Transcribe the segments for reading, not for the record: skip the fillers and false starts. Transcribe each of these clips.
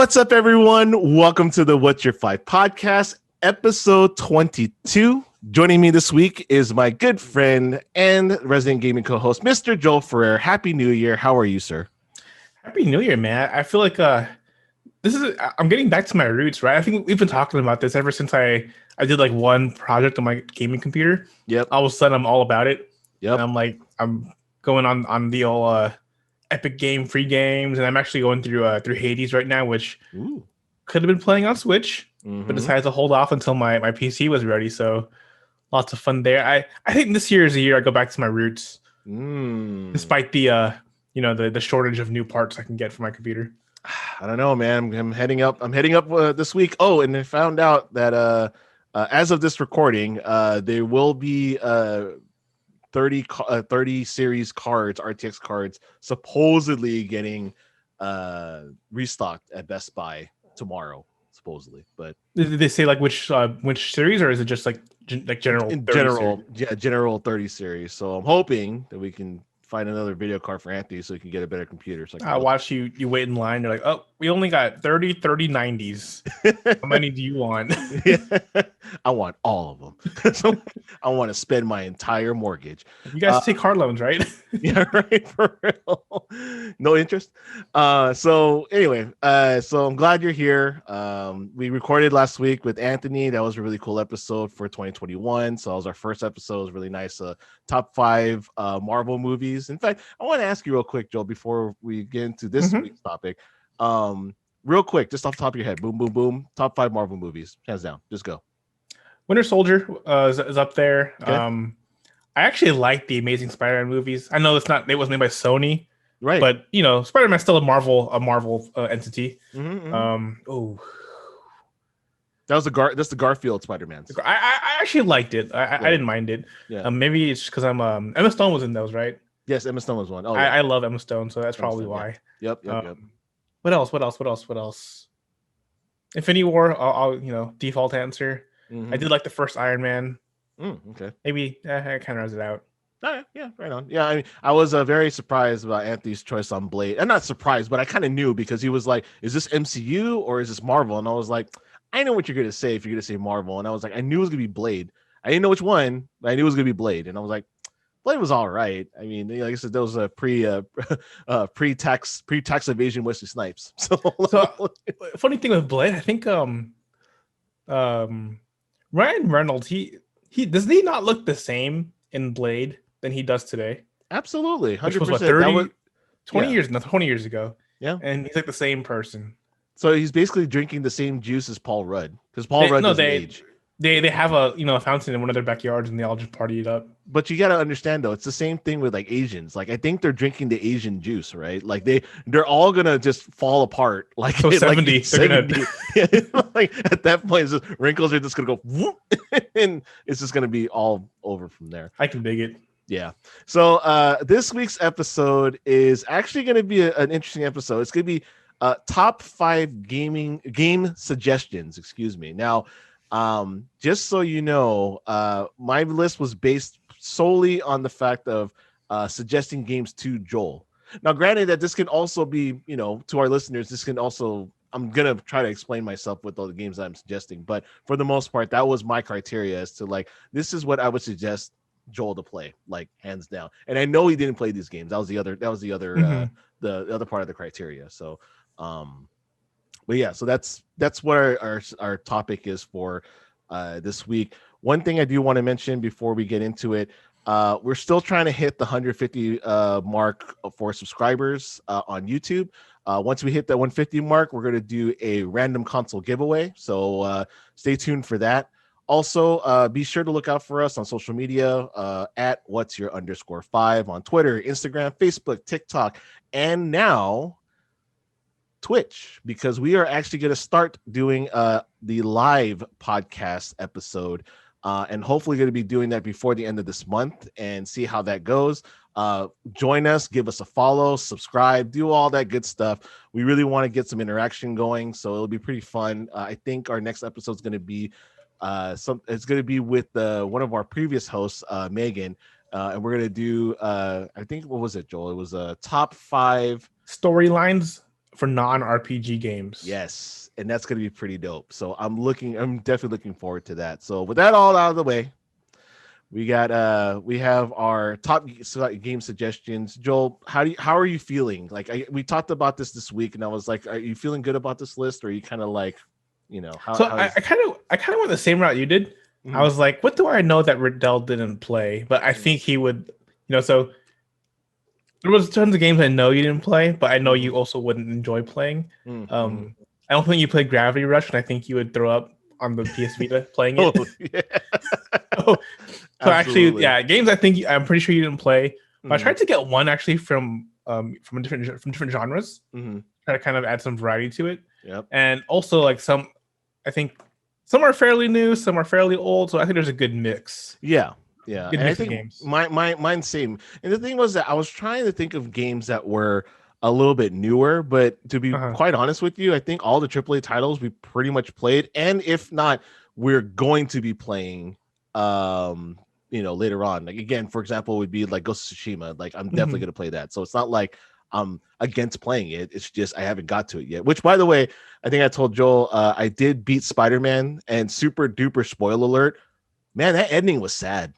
What's up, everyone? Welcome to the What's Your Five podcast, episode 22. Joining me this week is my good friend and resident gaming co-host, Mr. JoelFrrr. Happy New Year. How are you, sir? Happy New Year, man. I feel like I'm getting back to my roots, right? I think we've been talking about this ever since I did like one project on my gaming computer. Yep. All of a sudden I'm all about it. Yep. And I'm going on the old Epic Game free games, and I'm actually going through Hades right now, which could have been playing on Switch, but decided to hold off until my PC was ready. So lots of fun there. I think this year is the year I go back to my roots. Despite the the shortage of new parts I can get for my computer. I don't know, man. I'm heading up this week. Oh, and I found out that as of this recording, there will be 30 series cards, RTX cards, supposedly getting restocked at Best Buy tomorrow, supposedly. But did they say like which series, or is it just like general? In general, yeah, general 30 series. So I'm hoping that we can find another video card for Anthony so he can get a better computer. So I watch you wait in line. You're like, oh, we only got 30 90s. How many do you want? I want all of them. So I want to spend my entire mortgage. You guys take car loans, right? Yeah, right. For real. No interest. So anyway, so I'm glad you're here. We recorded last week with Anthony. That was a really cool episode for 2021. So that was our first episode. It was really nice. Top 5 Marvel movies. In fact, I want to ask you real quick, Joel, before we get into this week's topic. Real quick, just off the top of your head, boom, boom, boom. Top 5 Marvel movies, hands down. Just go. Winter Soldier is up there. Okay. I actually like the Amazing Spider-Man movies. I know it was made by Sony, right? But Spider-Man's still a Marvel entity. Oh, that's the Garfield Spider-Man. I actually liked it. I didn't mind it. Yeah. Maybe it's because I'm Emma Stone was in those, right? Yes, Emma Stone was one. Oh, yeah. I love Emma Stone, so that's probably why. Yeah. Yep. What else? Infinity War. I'll default answer. I did like the first Iron Man. Okay. Maybe I kind of rounds it out. All right, yeah, right on. Yeah, I mean, I was very surprised about Anthony's choice on Blade. I'm not surprised, but I kind of knew because he was like, "Is this MCU or is this Marvel?" And I was like, "I know what you're gonna say if you're gonna say Marvel." And I was like, "I knew it was gonna be Blade. I didn't know which one, but I knew it was gonna be Blade." And I was like, "Blade was all right. I mean, like I said, there was a pre-tax evasion Wesley Snipes." So funny thing with Blade, I think Ryan Reynolds, he does he not look the same in Blade than he does today? Absolutely, 100%. Which was what, 20 years ago. Yeah, and he's like the same person. So he's basically drinking the same juice as Paul Rudd because Paul Rudd doesn't age. They have a fountain in one of their backyards and they all just party it up. But you got to understand though, it's the same thing with like Asians. Like I think they're drinking the Asian juice, right? Like they're all gonna just fall apart. Like so 70, 70. Like at that point, wrinkles are just gonna go whoop, and it's just gonna be all over from there. I can dig it. Yeah. So this week's episode is actually gonna be an interesting episode. It's gonna be top 5 game suggestions. Excuse me. Now. Just so you know, my list was based solely on the fact of suggesting games to Joel. Now, granted that this can also be, to our listeners, this can also, I'm going to try to explain myself with all the games I'm suggesting, but for the most part, that was my criteria as to like, this is what I would suggest Joel to play, like hands down. And I know he didn't play these games. That was the other the other part of the criteria. So, but yeah, so that's what our topic is for this week. One thing I do want to mention before we get into it, we're still trying to hit the 150 mark for subscribers on YouTube. Once we hit that 150 mark, we're going to do a random console giveaway. So stay tuned for that. Also, be sure to look out for us on social media at what's_your_5 on Twitter, Instagram, Facebook, TikTok, and now Twitch, because we are actually going to start doing the live podcast episode and hopefully going to be doing that before the end of this month and see how that goes. Join us, give us a follow, subscribe, do all that good stuff. We really want to get some interaction going, so it'll be pretty fun. I think our next episode is going to be it's going to be with one of our previous hosts, Megan, and we're going to do I think, what was it, Joel? It was top 5 storylines for non-RPG games. Yes, and that's going to be pretty dope. So I'm definitely looking forward to that. So with that all out of the way, we have our top game suggestions. Joel, how are you feeling? Like we talked about this week, and I was like, are you feeling good about this list, or are you kind of like, I kind of went the same route you did. Mm-hmm. I was like, what do I know that Riddell didn't play? But I think he would, so there was tons of games I know you didn't play, but I know you also wouldn't enjoy playing. Mm-hmm. I don't think you played Gravity Rush, and I think you would throw up on the PS Vita playing it. Oh, yeah. So actually, yeah, games I'm pretty sure you didn't play. But I tried to get one actually from different genres. Mm-hmm. Try to kind of add some variety to it. Yep. And also like I think some are fairly new, some are fairly old. So I think there's a good mix. Yeah. Yeah. Good and I mix of think games. Mine's same. And the thing was that I was trying to think of games that were a little bit newer, but to be quite honest with you, I think all the AAA titles we pretty much played, and if not, we're going to be playing later on. Like again, for example, would be like Ghost of Tsushima. Like I'm definitely gonna play that. So it's not like I'm against playing it. It's just I haven't got to it yet. Which, by the way, I think I told Joel I did beat Spider-Man, and super duper spoiler alert, man, that ending was sad.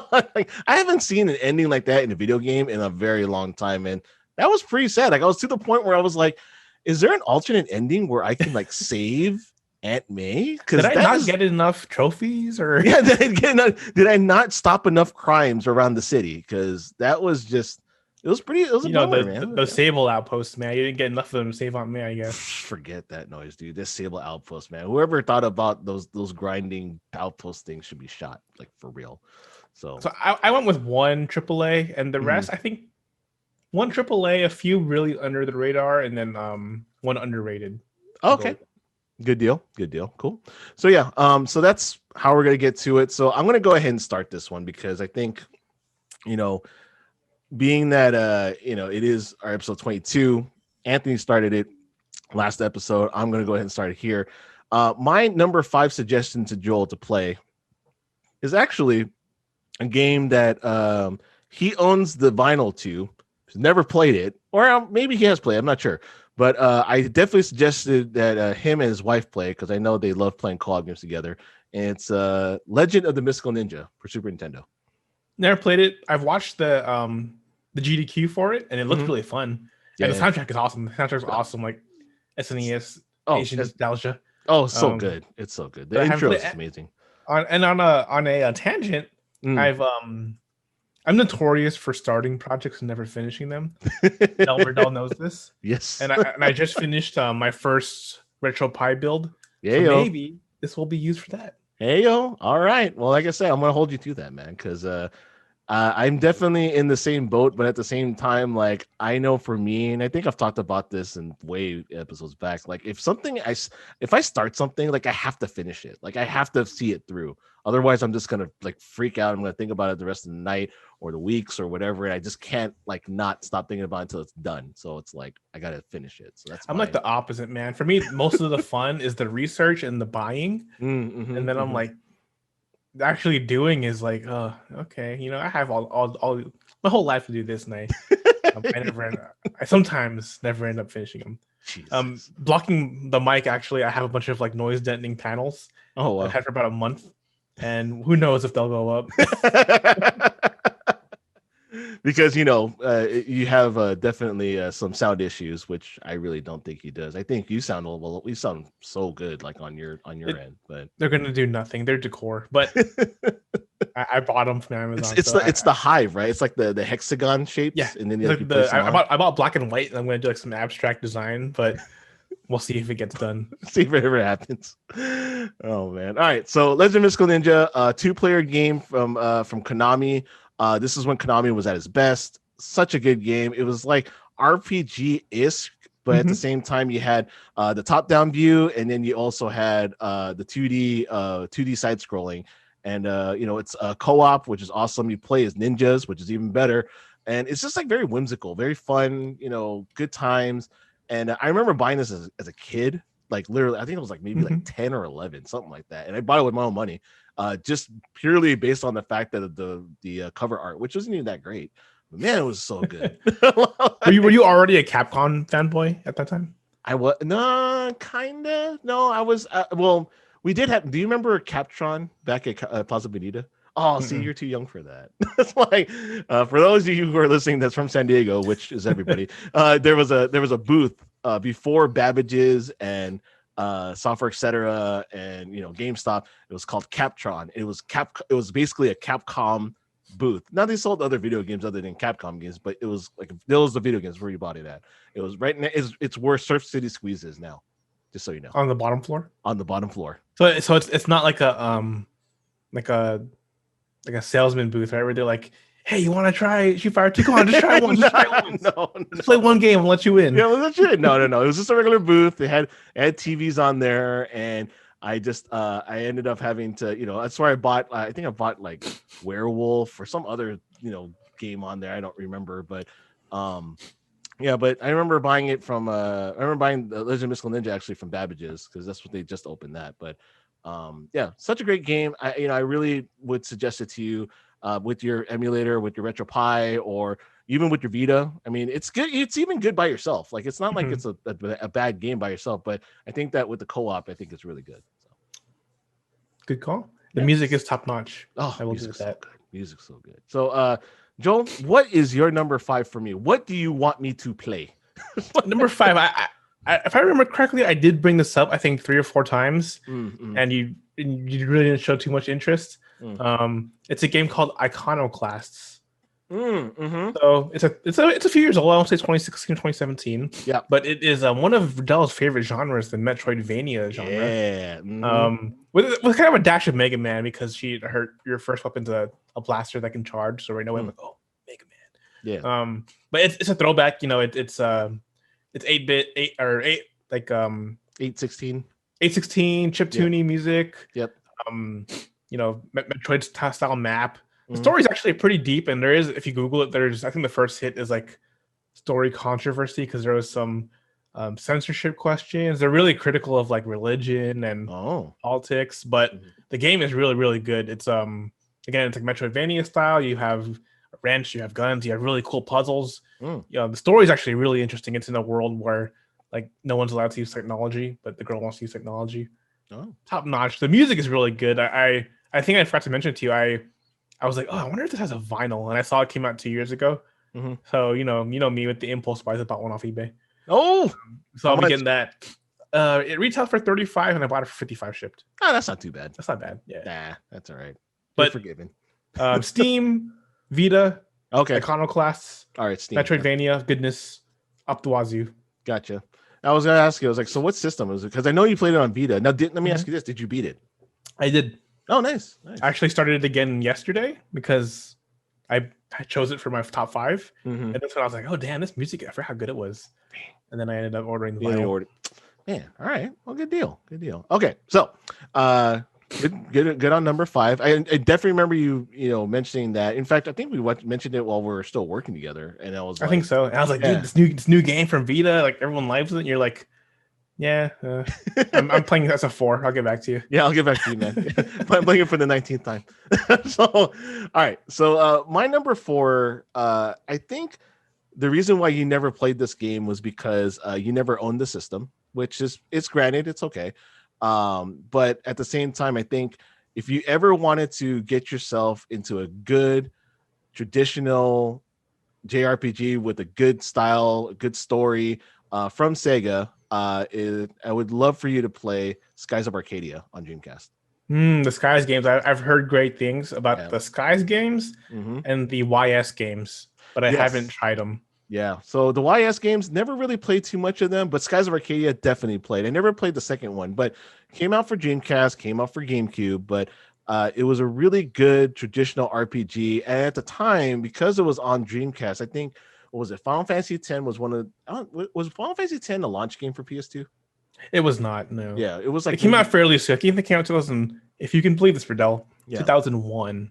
Like, I haven't seen an ending like that in a video game in a very long time, and that was pretty sad. Like I was to the point where I was like, is there an alternate ending where I can like save Aunt May? Did I not get enough trophies, or did I not stop enough crimes around the city? Because that was just it was a bummer, man. Those Sable outposts, man. You didn't get enough of them to save on me, I guess. Forget that noise, dude. This Sable outpost, man. Whoever thought about those grinding outpost things should be shot, like for real. So I went with one AAA, and the rest I think one AAA, a few really under the radar, and then one underrated. Okay. Good deal. Cool. So yeah, so that's how we're gonna get to it. So I'm gonna go ahead and start this one because I think, being that it is our episode 22, Anthony started it last episode. I'm gonna go ahead and start it here. My number 5 suggestion to Joel to play is actually a game that he owns the vinyl to. He's never played it, or maybe he has played. I'm not sure. But I definitely suggested that him and his wife play because I know they love playing co-op games together. And it's Legend of the Mystical Ninja for Super Nintendo. Never played it. I've watched the GDQ for it, and it looks really fun. Yeah, and the soundtrack is awesome. The soundtrack's awesome, like SNES, Asian nostalgia. Oh, so good! It's so good. The intro is amazing. On a tangent, I'm notorious for starting projects and never finishing them. Delverdell knows this. Yes. And I just finished my first RetroPie build. Yeah, so maybe this will be used for that. Hey, yo. All right. Well, like I said, I'm going to hold you to that, man, because I'm definitely in the same boat. But at the same time, like, I know for me, and I think I've talked about this in way episodes back, like if I start something, like I have to finish it. Like I have to see it through. Otherwise, I'm just going to like freak out. I'm going to think about it the rest of the night or the weeks or whatever. And I just can't like not stop thinking about it until it's done. So it's like, I got to finish it. So I'm like the opposite, man. For me, most of the fun is the research and the buying. And then I'm like, actually doing is like, okay, I have all my whole life to do this, and I sometimes never end up finishing them. Jesus. Blocking the mic, actually, I have a bunch of like noise deadening panels. Oh, wow. I've had for about a month. And who knows if they'll go up? Because you have definitely some sound issues, which I really don't think he does. I think you sound we sound so good, like on your end, but they're gonna do nothing. They're decor, but I bought them from Amazon. It's the hive, right? It's like the hexagon shapes. Yeah, and then I bought black and white, and I'm gonna do like some abstract design, but we'll see if it gets done. See if it ever happens. Oh man! All right, so Legend of Mystical Ninja, 2-player game from Konami. This is when Konami was at its best. Such a good game. It was like RPG-ish, but at the same time, you had the top-down view, and then you also had the 2D side-scrolling. And it's a co-op, which is awesome. You play as ninjas, which is even better. And it's just like very whimsical, very fun. Good times. And I remember buying this as a kid, like literally, I think it was like maybe like 10 or 11, something like that. And I bought it with my own money, just purely based on the fact that the cover art, which wasn't even that great, Man, it was so good. Were you already a Capcom fanboy at that time? I was no, kinda. No, I was. Well, we did have. Do you remember Captron back at Plaza Bonita? Oh, see, you're too young for that. That's like for those of you who are listening, that's from San Diego, which is everybody. There was a booth before Babbage's and Software Etc. and GameStop. It was called Captron. It was basically a Capcom booth. Now they sold other video games other than Capcom games, but it was like those the video games where you bought it at. It was right now. It's where Surf City Squeeze is now. Just so you know, on the bottom floor. On the bottom floor. So it's not like a salesman booth, right? Where they're like, "Hey, you want to try Street Fighter 2? Come on, just try one. Just try one. No. Play one game and let you in." Yeah, that's it. No. It was just a regular booth. They had TVs on there, and I just I ended up having to, that's where I bought. I think I bought like Werewolf or some other game on there. I don't remember, but yeah. But I remember buying it from. I remember buying the Legend of Mystical Ninja actually from Babbage's because that's what they just opened that. But yeah, such a great game. I really would suggest it to you with your emulator, with your RetroPie, or even with your Vita. I mean, it's good. It's even good by yourself. Like, it's not like it's a bad game by yourself, but I think that with the co-op, I think it's really good. So. Good call. The music is top notch. Oh, I will do that. So good. Music's so good. So, Joel, what is your number 5 for me? What do you want me to play? Number 5. I if I remember correctly, I did bring this up, I think 3 or 4 times, and you really didn't show too much interest. It's a game called Iconoclasts. So it's a few years old. I want to say 2016, 2017. Yeah, but it is one of Dell's favorite genres, the Metroidvania genre. Yeah. With kind of a dash of Mega Man, because your first weapon's a blaster that can charge. So right now I'm like, oh, Mega Man. Yeah. But it's a throwback. It's 8-bit, 816 chiptune music. Yep. Metroid style map. The story is actually pretty deep, and there is, if you Google it, I think the first hit is like story controversy because there was some censorship questions. They're really critical of like religion and politics, but the game is really, really good. It's again, it's like Metroidvania style. You have a wrench, you have guns, you have really cool puzzles. The story is actually really interesting. It's in a world where like no one's allowed to use technology, but the girl wants to use technology. Top notch. The music is really good. I think I forgot to mention it to you. I was like, oh, I wonder if this has a vinyl, and I saw it came out 2 years ago. So you know me with the impulse buys. I bought one off eBay. So I'll be getting that. It retailed for $35, and I bought it for $55 shipped. Oh, that's not too bad. That's not bad. Yeah, nah, that's all right. But you're forgiven. Steam, Vita, okay, Iconoclasts, all right, Steam, Metroidvania, goodness, up the wazoo. Gotcha. I was gonna ask you. I was like, so what system was it? Because I know you played it on Vita. Now, let me ask you this: did you beat it? I did. Oh, nice. I actually started it again yesterday because I chose it for my top 5, and that's when I was like, "Oh, damn, this music! I forgot how good it was." And then I ended up ordering the vinyl. Man, all right. Well, good deal. Okay, so good on number 5. I definitely remember you mentioning that. In fact, I think we mentioned it while we were still working together, and I was like, I think so. And I was like, dude, this new game from Vita, like everyone loves it. And you're like, yeah, I'm playing as a 4. I'll get back to you. Yeah, I'll get back to you, man. I'm playing it for the 19th time. So, all right. So, my number 4, I think the reason why you never played this game was because you never owned the system, which it's granted, it's okay. But at the same time, I think if you ever wanted to get yourself into a good traditional JRPG with a good style, a good story from Sega, I would love for you to play Skies of Arcadia on Dreamcast. The Skies games. I've heard great things about the Skies games and the YS games, but I haven't tried them. Yeah, so the YS games, never really played too much of them, but Skies of Arcadia definitely played. I never played the second one, but came out for Dreamcast, came out for GameCube, but it was a really good traditional RPG. And at the time, because it was on Dreamcast, I think, what was it? Final Fantasy X was one of was Final Fantasy X a launch game for PS2? It was not. No. Yeah, it was like it came out fairly soon. I think it came out 2000. If you can believe this, for Dell, 2001,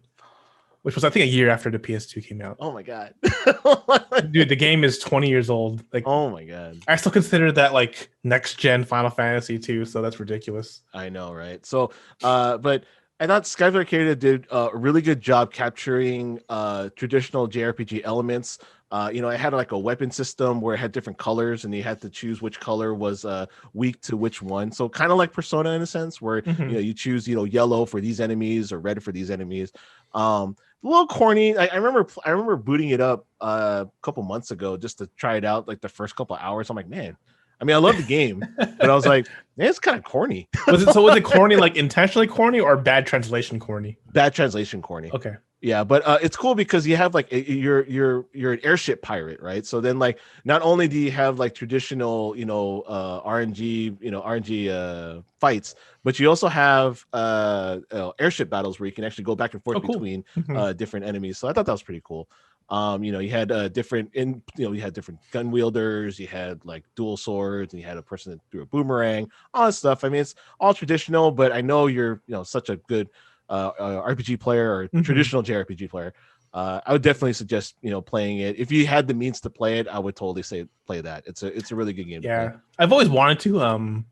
which was I think a year after the PS2 came out. Oh my god, dude, the game is 20 years old. Like, oh my god, I still consider that like next gen Final Fantasy 2. So that's ridiculous. I know, right? So, but I thought Skies Arcadia did a really good job capturing traditional JRPG elements. It had like a weapon system where it had different colors, and you had to choose which color was weak to which one. So kind of like Persona in a sense, where you choose yellow for these enemies or red for these enemies. A little corny. I remember booting it up a couple months ago just to try it out, like the first couple hours. I'm like, man. I mean, I love the game, but I was like, man, it's kind of corny. Was it corny, like intentionally corny, or bad translation corny? Bad translation corny. Okay. Yeah, but it's cool because you have like you're an airship pirate, right? So then like not only do you have like traditional RNG fights, but you also have airship battles where you can actually go back and forth between different enemies. So I thought that was pretty cool. You had different gun wielders, you had like dual swords, and you had a person that threw a boomerang, all that stuff. I mean, it's all traditional, but I know you're such a good RPG player or traditional JRPG player. I would definitely suggest playing it. If you had the means to play it, I would totally say play that. It's a really good game. Yeah, I've always wanted to.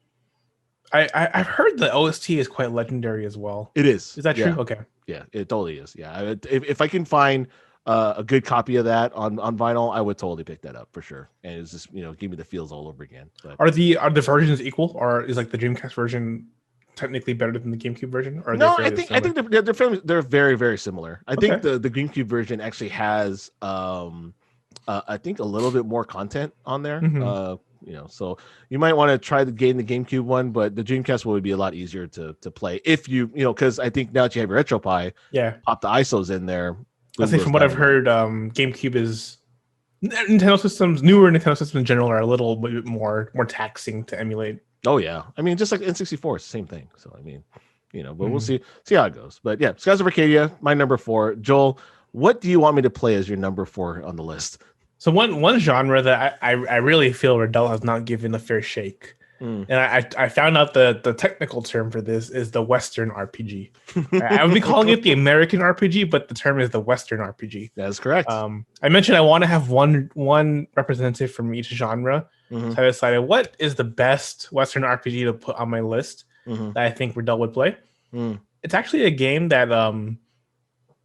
I've heard the OST is quite legendary as well. It is. Is that true? Okay. Yeah, it totally is. Yeah, if I can find a good copy of that on vinyl, I would totally pick that up for sure. And it's just give me the feels all over again. But are the versions equal, or is like the Dreamcast version technically better than the GameCube version? Or no, I think they're very, very similar. I think the GameCube version actually has I think a little bit more content on there. So you might want to try to gain the GameCube one, but the Dreamcast one would be a lot easier to play if because I think now that you have your RetroPie, pop the ISOs in there. I think from what I've heard, GameCube is newer Nintendo systems in general are a little bit more taxing to emulate. Oh yeah, I mean, just like N64, it's the same thing. So I mean, but we'll see how it goes. But yeah, Skies of Arcadia, my number 4. Joel, what do you want me to play as your number 4 on the list? So one genre that I really feel Riddell has not given a fair shake, and I found out the technical term for this is the Western RPG. I would be calling it the American RPG, but the term is the Western RPG. That is correct. I mentioned I want to have one representative from each genre. So I decided what is the best Western RPG to put on my list that I think Riddell would play. It's actually a game that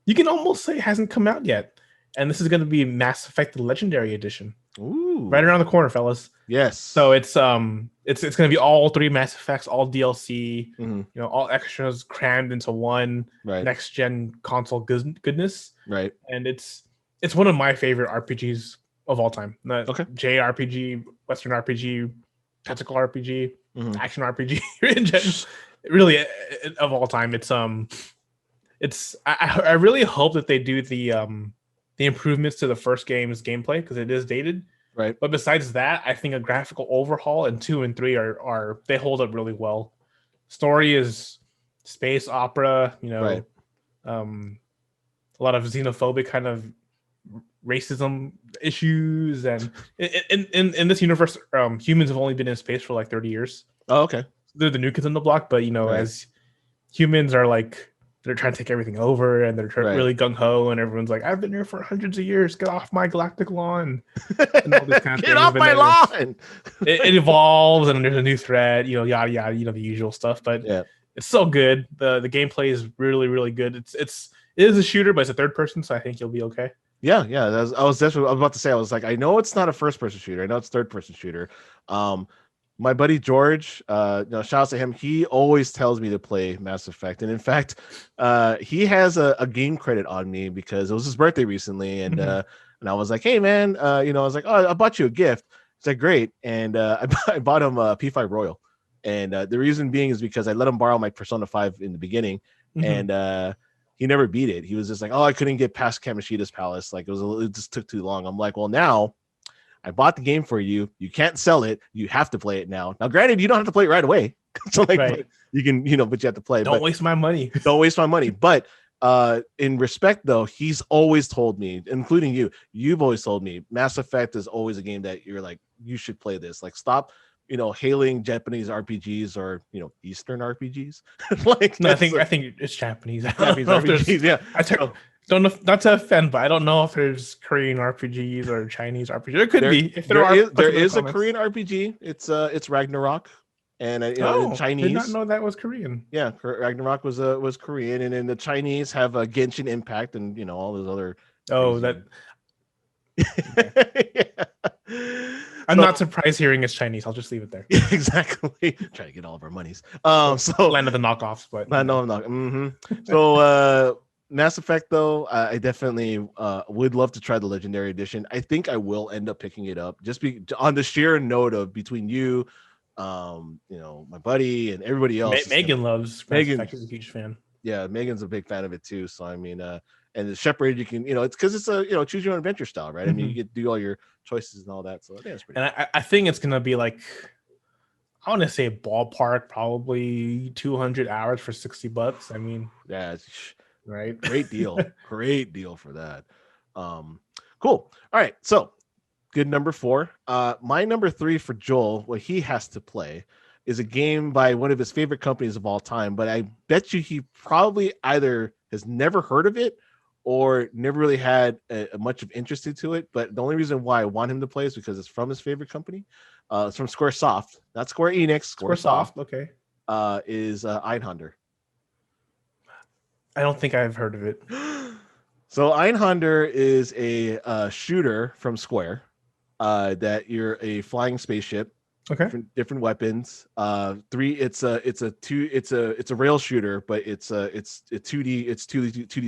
you can almost say hasn't come out yet, and this is going to be Mass Effect Legendary Edition. Ooh, right around the corner, fellas. Yes. So it's going to be all 3 Mass Effects, all DLC, all extras crammed into one next gen console goodness. Right. And it's one of my favorite RPGs of all time. Okay. JRPG, Western RPG, tactical RPG, action RPG, in general, really of all time. I really hope that they do the improvements to the first game's gameplay because it is dated. Right. But besides that, I think a graphical overhaul in 2 and 3 are they hold up really well. Story is space opera, right. A lot of xenophobic kind of racism issues, and in this universe, humans have only been in space for like 30 years. Oh, okay. They're the new kids on the block, but as humans are like they're trying to take everything over, and they're really gung-ho, and everyone's like, I've been here for hundreds of years, get off my galactic lawn. And all these kind of get off my lawn. It evolves, and there's a new threat, yada yada, the usual stuff. But it's so good. The gameplay is really, really good. It is a shooter, but it's a third person, so I think you'll be okay. Yeah. I was about to say, I was like, I know it's not a first person shooter. I know it's third person shooter. My buddy George, shout out to him. He always tells me to play Mass Effect, and in fact, he has a game credit on me because it was his birthday recently, and I was like, hey man, I was like, oh, I bought you a gift. It's like great, and I bought him a P5 Royal, and the reason being is because I let him borrow my Persona 5 in the beginning, and he never beat it. He was just like, oh, I couldn't get past Kamoshida's palace, like it just took too long. I'm like, well, now I bought the game for you. You can't sell it. You have to play it now. Now, granted, you don't have to play it right away. So like you can, but you have to play. Don't waste my money. Don't waste my money. But in respect, though, he's always told me, including you've always told me, Mass Effect is always a game that you're like, you should play this. Like, stop, hailing Japanese RPGs or Eastern RPGs. I think it's Japanese. Japanese RPGs. Yeah. Don't know, not to offend, but I don't know if there's Korean RPGs or Chinese RPGs. There could be. If there is a Korean RPG. It's Ragnarok, and in Chinese. Did not know that was Korean. Yeah, Ragnarok was Korean, and then the Chinese have a Genshin Impact, and all those other. Oh, crazy... that. I'm not surprised hearing it's Chinese. I'll just leave it there. Yeah, exactly. Try to get all of our monies. So land of the knockoffs, but I know I'm not. So Mass Effect, though, I definitely would love to try the Legendary Edition. I think I will end up picking it up just on the sheer note of between you, my buddy and everybody else. Megan loves Mass Effect. She's a huge fan. Yeah, Megan's a big fan of it too. So I mean, and the Shepherd, you can, it's because it's a choose your own adventure style, right? I mean, you get to do all your choices and all that. So I think that's pretty. And I think it's gonna be like, I want to say ballpark, probably 200 hours for $60. I mean, yeah, right. Great deal. Great deal for that. Cool. All right. So good number 4. My number 3 for Joel, what he has to play is a game by one of his favorite companies of all time, but I bet you he probably either has never heard of it or never really had a much of interest into it. But the only reason why I want him to play is because it's from his favorite company. It's from Squaresoft, not Square Enix. Squaresoft, okay. Is Einhander. I don't think I've heard of it. So Einhander is a shooter from Square that you're a flying spaceship. Okay. Different weapons. It's a rail shooter, but it's 2D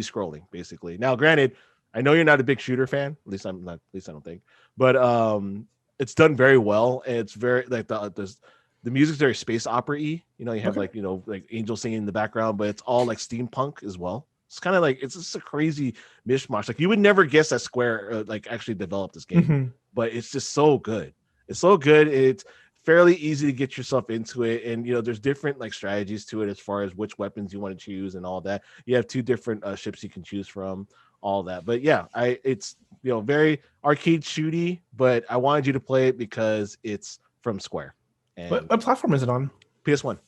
scrolling basically. Now, granted, I know you're not a big shooter fan. At least I'm not. At least I don't think. But it's done very well, and it's very like the music's very space opera-y. You have like angels singing in the background, but it's all like steampunk as well. It's kind of like it's just a crazy mishmash. Like you would never guess that Square actually developed this game, but it's just so good. It's so good. It's fairly easy to get yourself into it, and there's different like strategies to it as far as which weapons you want to choose and all that. You have 2 different ships you can choose from, all that. But yeah, it's very arcade shooty, but I wanted you to play it because it's from Square. And what platform is it on? PS1.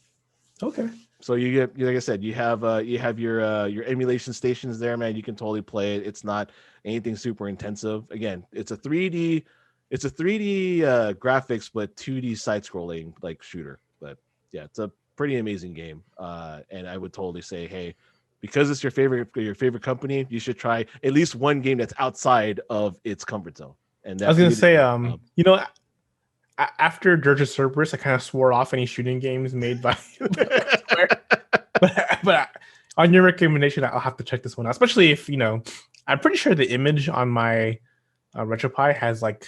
Okay. So you get, like I said, you have your emulation stations there, man. You can totally play it. It's not anything super intensive. Again, it's a 3D graphics, but 2D side scrolling like shooter. But yeah, it's a pretty amazing game. And I would totally say, hey, because it's your favorite company, you should try at least one game that's outside of its comfort zone. And I was gonna say, after Dirge Cerberus, I kind of swore off any shooting games made by Square. but on your recommendation, I'll have to check this one out. Especially if I'm pretty sure the image on my RetroPie has like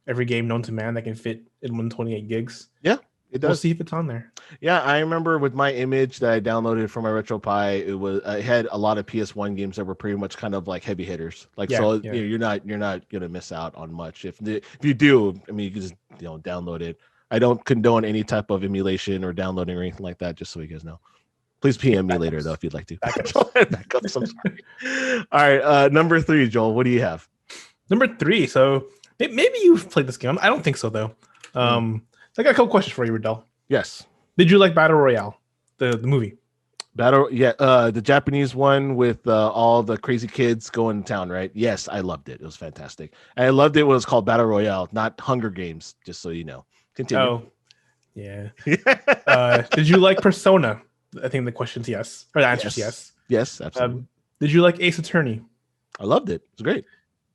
every game known to man that can fit in 128 gigs. Yeah, it does. We'll see if it's on there. Yeah, I remember with my image that I downloaded from my RetroPie, I had a lot of PS1 games that were pretty much kind of like heavy hitters. You're not gonna miss out on much. If you do, I mean, you can just download it. I don't condone any type of emulation or downloading or anything like that. Just so you guys know. Please PM me later though if you'd like to. Backups. I'm sorry. All right, number 3, Joel. What do you have? Number 3. So maybe you've played this game. I don't think so though. So I got a couple questions for you, Riddell. Yes. Did you like Battle Royale, the movie? The Japanese one with all the crazy kids going to town, right? Yes, I loved it. It was fantastic. And I loved it when it was called Battle Royale, not Hunger Games, just so you know. Continue. Oh, yeah. Did you like Persona? I think the question's yes. Or the answer's yes. Yes, absolutely. Did you like Ace Attorney? I loved it. It was great.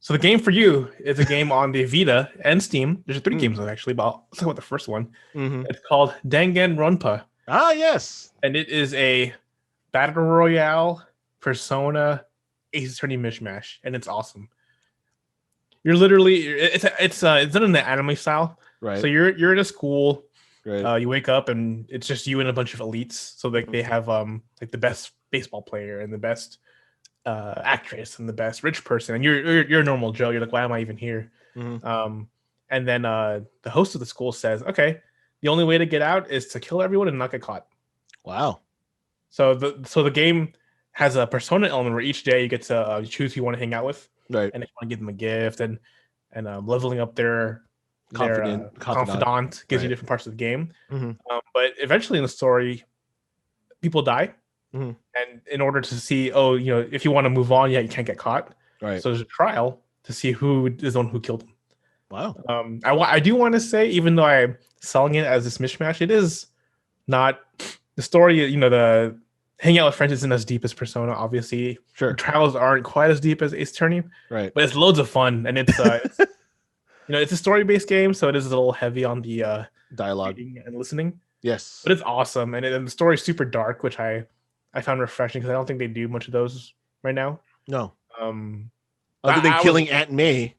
So the game for you is a game on the Vita and Steam. There's 3 games on it, actually, but let's talk about the first one. It's called Danganronpa. Ah, yes. And it is a Battle Royale, Persona, Ace Attorney mishmash, and it's awesome. You're literally it's done in the anime style, right? So you're in a school, right? You wake up and it's just you and a bunch of elites. So they have like the best baseball player and the best actress and the best rich person, and you're a normal Joe. You're like, why am I even here? And then the host of the school says, okay, the only way to get out is to kill everyone and not get caught. Wow. So the game has a persona element where each day you get to choose who you want to hang out with, right? And if you want to give them a gift and leveling up their confidant gives you different parts of the game. But eventually in the story, people die. And in order to see, if you want to move on, you can't get caught. Right. So there's a trial to see who is the one who killed him. Wow. I do want to say, even though I'm selling it as this mishmash, it is not the story. You know, the hanging out with friends isn't as deep as Persona. Obviously, Sure. the trials aren't quite as deep as Ace Attorney, Right. but it's loads of fun, and it's you know, it's a story-based game, so it is a little heavy on the Dialogue reading and listening. Yes, But it's awesome, and the story's super dark, which I found refreshing because I don't think they do much of those right now. no, Um, other than I was killing Aunt May.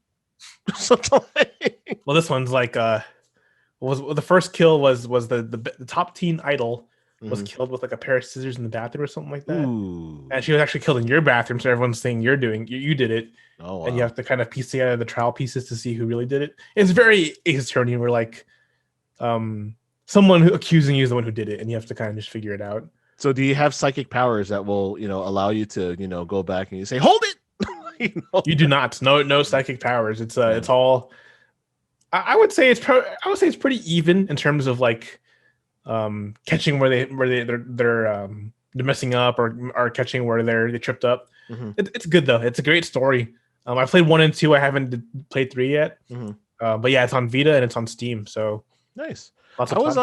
well, this one's like well, the first kill was the top teen idol was killed with like a pair of scissors in the bathroom or something like that. Ooh. And she was actually killed in your bathroom, so everyone's saying you did it. Oh, wow. And you have to kind of piece together the trial pieces to see who really did it. It's very Ace Attorney, where like someone who accusing you is the one who did it, and you have to kind of just figure it out. So do you have psychic powers that will, allow you to, go back and you say, hold it? You do not. No psychic powers. It's it's all. I would say it's pretty even in terms of like catching where they're messing up or catching where they tripped up. Mm-hmm. It's good though. It's a great story. I played 1 and 2. I haven't played 3 yet. Mm-hmm. But yeah, it's on Vita and it's on Steam. So nice. Lots of I was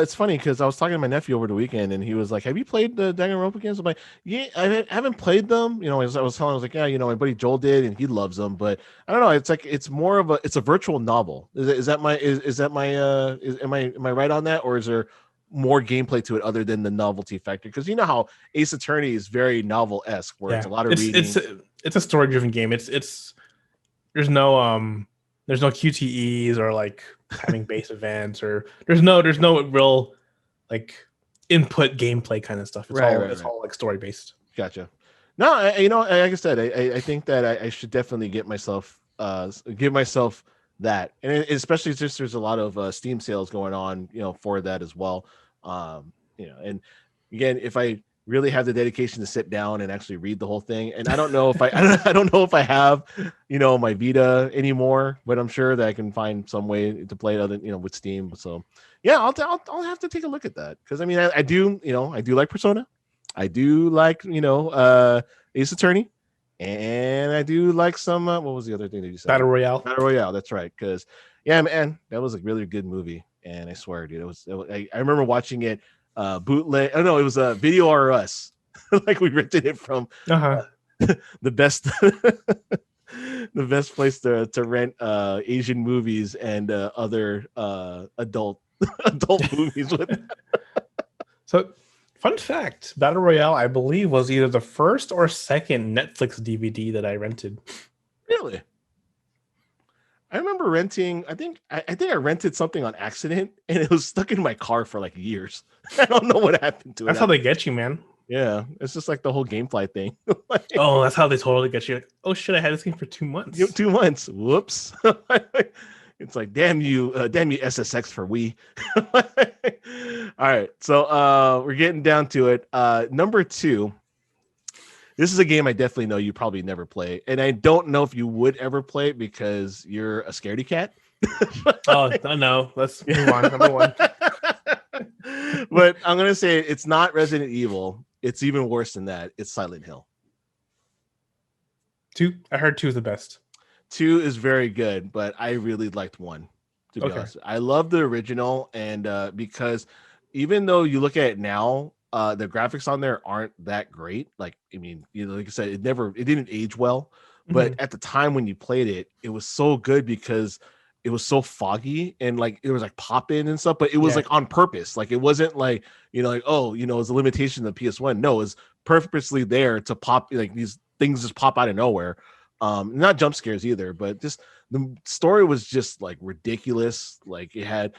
it's funny because I was talking to my nephew over the weekend and he was like, "Have you played the Danganronpa games?" I'm like, "Yeah, I haven't played them." I was telling him, I was like, "Yeah, my buddy Joel did and he loves them." But I don't know. It's like it's more of a virtual novel. Am I right on that, or is there more gameplay to it other than the novelty factor? Because you know how Ace Attorney is very novel-esque, where it's a lot of reading. It's a story-driven game. It's there's no QTEs or like having base events, or there's no real like input gameplay kind of stuff. It's all like story based. Gotcha. No, like I said, I think that I should definitely give myself that, and especially since there's a lot of Steam sales going on, for that as well. And again, if I really have the dedication to sit down and actually read the whole thing, and I don't know if I don't know if I have my Vita anymore, but I'm sure that I can find some way to play it other with Steam. So yeah, I'll have to take a look at that, because I mean I do like Persona, I do like Ace Attorney, and I do like some what was the other thing that you said? Battle Royale. That's right, because yeah, man, that was a really good movie, and I swear, dude, I remember watching it bootleg. Oh no, it was a Video R Us. Like we rented it from the best the best place to rent Asian movies and other adult movies with. So fun fact, Battle Royale, I believe, was either the first or second Netflix DVD that I rented. Really? I remember renting, I think I rented something on accident, and it was stuck in my car for like years. I don't know what happened to it. That's how they get you, man. Yeah, it's just like the whole GameFly thing. Oh, that's how they totally get you. Like, oh shit, I had this game for 2 months. 2 months. Whoops. It's like, damn you SSX for Wii. All right, so we're getting down to it. Number 2. This is a game I definitely know you probably never play, and I don't know if you would ever play it because you're a scaredy cat. Oh no, let's move on. Number 1. But I'm gonna say it's not Resident Evil. It's even worse than that. It's Silent Hill. 2. I heard 2 is the best. 2 is very good, but I really liked 1. To be honest, I love the original, and because even though you look at it now, the graphics on there aren't that great. Like, I mean, like I said, it didn't age well, but at the time when you played it, it was so good because it was so foggy, and like it was like pop in and stuff, but it was like on purpose. Like it wasn't like, like, oh, it was a limitation of the PS1. No, it was purposely there to pop, like these things just pop out of nowhere. Not jump scares either, but just the story was just like ridiculous. Like it had,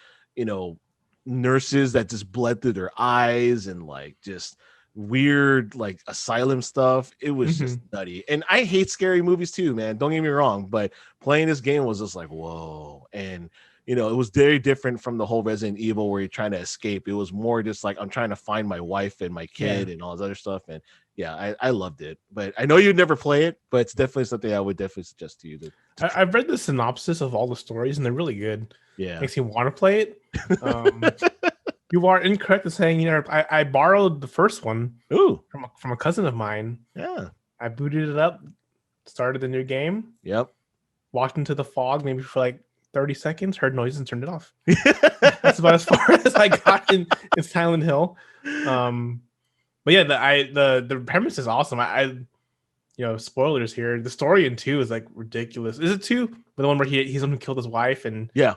nurses that just bled through their eyes, and like just weird like asylum stuff. It was just nutty, and I hate scary movies too, man, don't get me wrong, but playing this game was just like, whoa. And it was very different from the whole Resident Evil where you're trying to escape. It was more just like, I'm trying to find my wife and my kid and all this other stuff. And yeah, I loved it. But I know you'd never play it, but it's definitely something I would definitely suggest to you. I've read the synopsis of all the stories, and they're really good. Yeah, makes you want to play it. You are incorrect in saying, I borrowed the first one from a cousin of mine. Yeah, I booted it up, started the new game. Yep. Walked into the fog maybe for like 30 seconds, heard noises, and turned it off. That's about as far as I got in Silent Hill. But yeah, the premise is awesome. I spoilers here. The story in 2 is like ridiculous. Is it 2? The one where he's the one who killed his wife and yeah.